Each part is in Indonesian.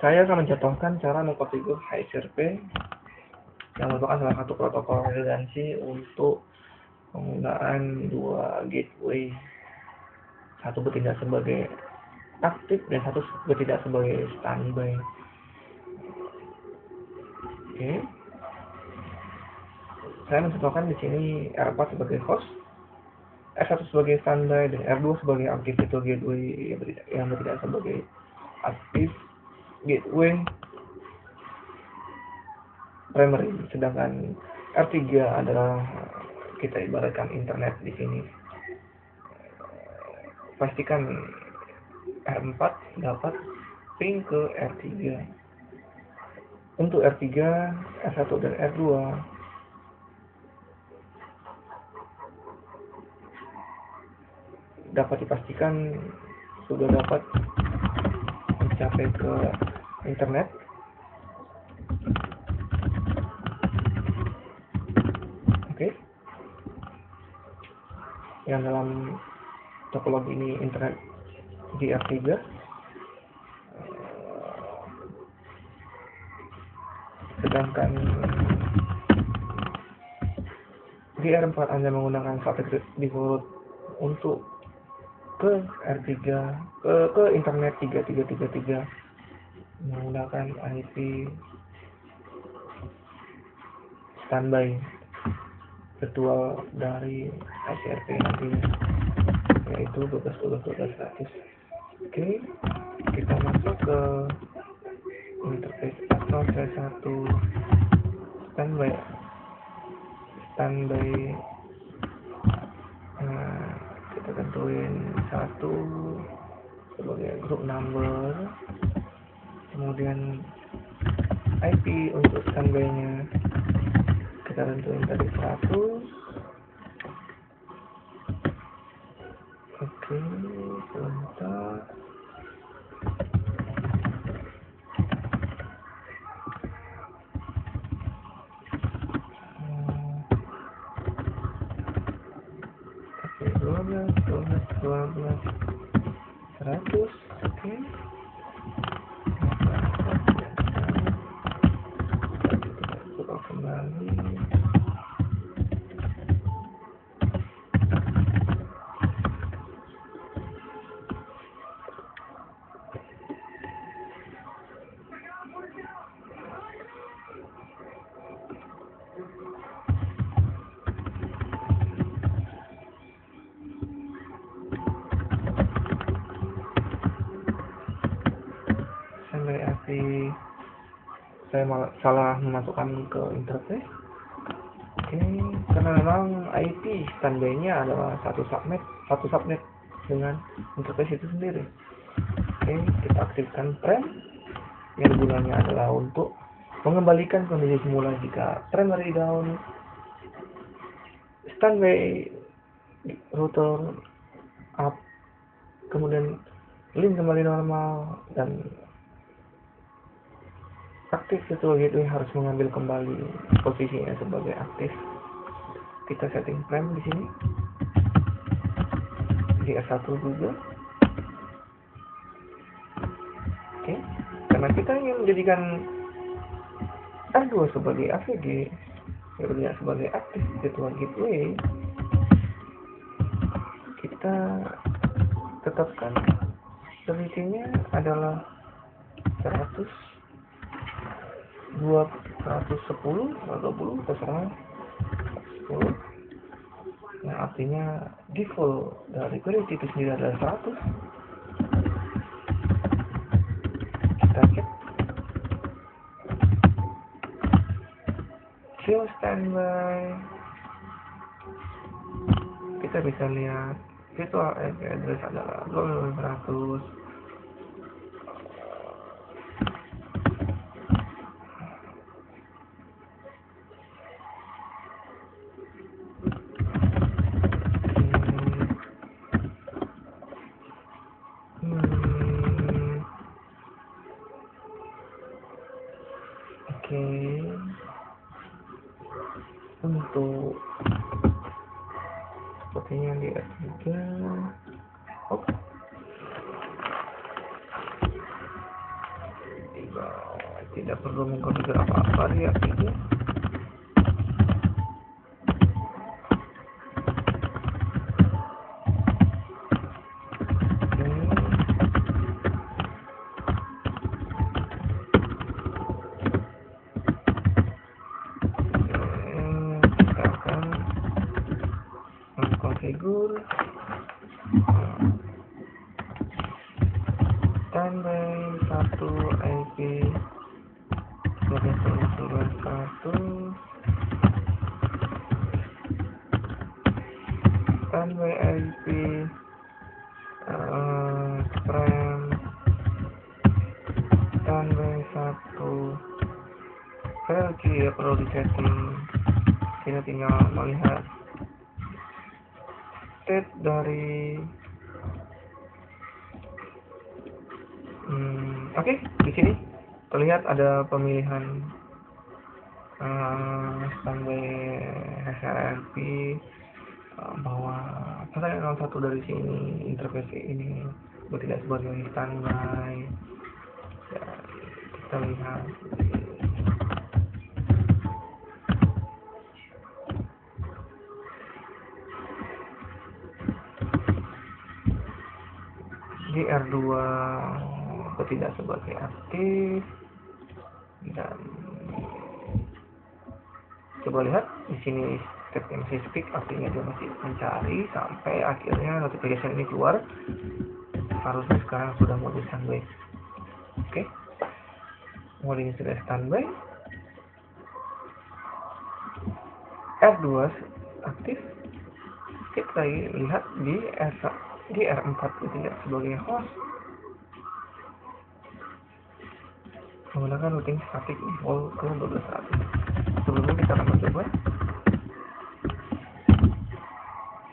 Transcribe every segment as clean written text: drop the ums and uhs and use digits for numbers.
Saya akan mencontohkan cara mengkonfigur HSRP yang merupakan salah satu protokol redundancy untuk penggunaan dua gateway, satu bertindak sebagai aktif dan satu bertindak sebagai standby. Oke, saya mencontohkan di sini R4 sebagai host, R1 sebagai standby, dan R2 sebagai aktif itu gateway yang bertindak sebagai aktif gateway primary, sedangkan R3 adalah kita ibaratkan internet di sini. Pastikan R4 dapat ping ke R3. Untuk R3, R1 dan R2 dapat dipastikan sudah dapat mencapai ke internet. Oke. Yang dalam topologi ini internet di R3. Sedangkan di R4 Anda menggunakan satelit default untuk ke R3 ke internet 3333 menggunakan IP standby virtual dari HSRP nantinya, yaitu 12.12.12.100. Oke, kita masuk ke interface A0C1 standby. Kita tentuin 1 sebagai group number, kemudian IP untuk standby-nya kita tentuin tadi 100. Oke, sebentar. Oke, 12, 100. Oke. Coba kembali. Saya salah memasukkan ke interface. Oke, karena memang IP standby-nya adalah satu subnet dengan interface itu sendiri. Oke, kita aktifkan prem yang gunanya adalah untuk mengembalikan kondisi semula jika primary down, standby router up, kemudian link kembali normal, dan aktif virtual gateway harus mengambil kembali posisinya sebagai aktif. Kita setting prem di sini di S1 juga. Oke, karena kita ingin menjadikan R2 sebagai AVG, ya sebagai aktif virtual gateway, kita tetapkan definisinya adalah 100 110 atau 20 terserah 10, yang artinya default dari query itu sendiri adalah 100. Kita cek show standby, kita bisa lihat virtual IP address adalah 12.100. Oke, untuk sepertinya di R3. tidak perlu mengkonfigurasi apa-apa di aktifnya. Kita akan mengkonfigur standby 1 IP sebagai server 1, standby IP frame standby 1 VLC ya perlu disetting. Kita tinggal melihat state dari oke, di sini terlihat ada pemilihan standby HRP bahwa saya 01 dari sini interface ini tidak sebagai standby. Ya, kita lihat di R2 tidak sebagai aktif, dan coba lihat di sini step yang spesifik artinya dia masih mencari sampai akhirnya notification ini keluar. Harusnya sekarang sudah mode standby. Oke, modenya sudah standby. R2 aktif. Kita lihat di R4 tidak sebagai host menggunakan routing static default ke 12.1. Sebelumnya kita akan mencoba.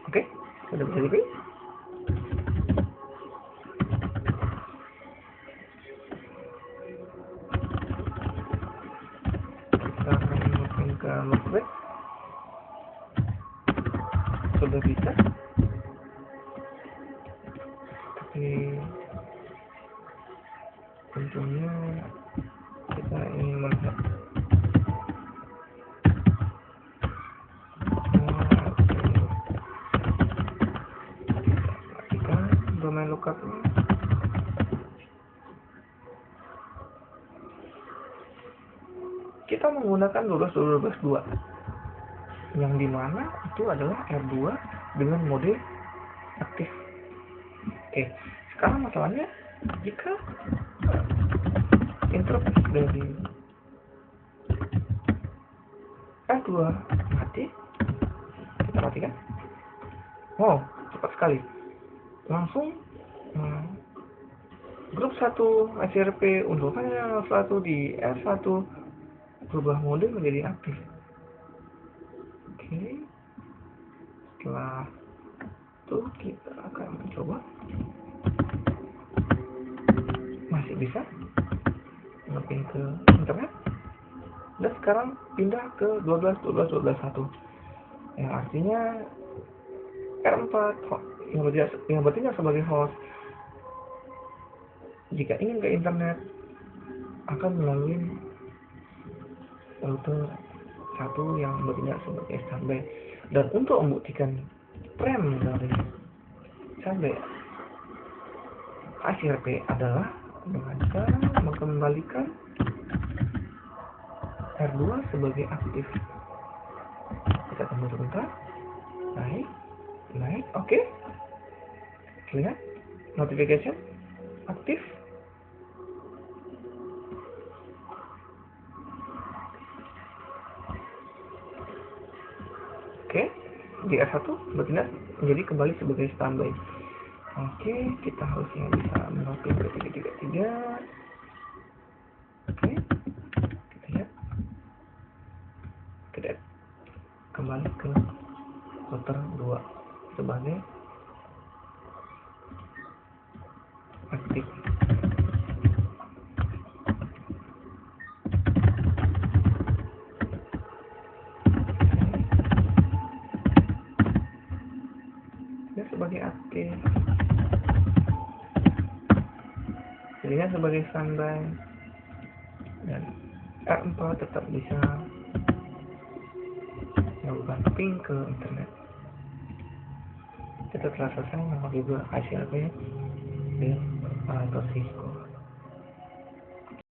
Oke, sudah bisa dipilih. Kita akan masukin ke loopback. Sudah bisa, tapi tentunya kita ingin melihat matikan domain lookupnya. Kita menggunakan 12.12.2 yang dimana itu adalah R2 dengan mode aktif. Oke, sekarang masalahnya jika interface dari R2 mati, kita matikan. Wow, cepat sekali. Langsung grup 1 HRP undukannya 1 di R1 berubah mode menjadi aktif. Oke, setelah itu kita akan mencoba. Masih bisa ngepin ke internet, dan sekarang pindah ke 12.12.12.1 yang artinya R4 yang berarti sebagai host. Jika ingin ke internet akan melalui router 1 yang bertindak sebagai standby. Dan untuk membuktikan frame dari standby HRP adalah dengan cara mengembalikan R2 sebagai aktif. Kita tunggu sebentar. Naik, oke. Lihat notification aktif. Oke, di R1 bertindak menjadi kembali sebagai standby. Oke, kita harusnya bisa melogin ke 333. Oke, kita lihat. Kita kembali ke router 2 sebagai aktif. Dan sebagai aktif. Jadinya sebagai standby. dan R4 tetap bisa melakukan ping ke internet. Kita telah selesai memakai dua ICLP dan operator Cisco.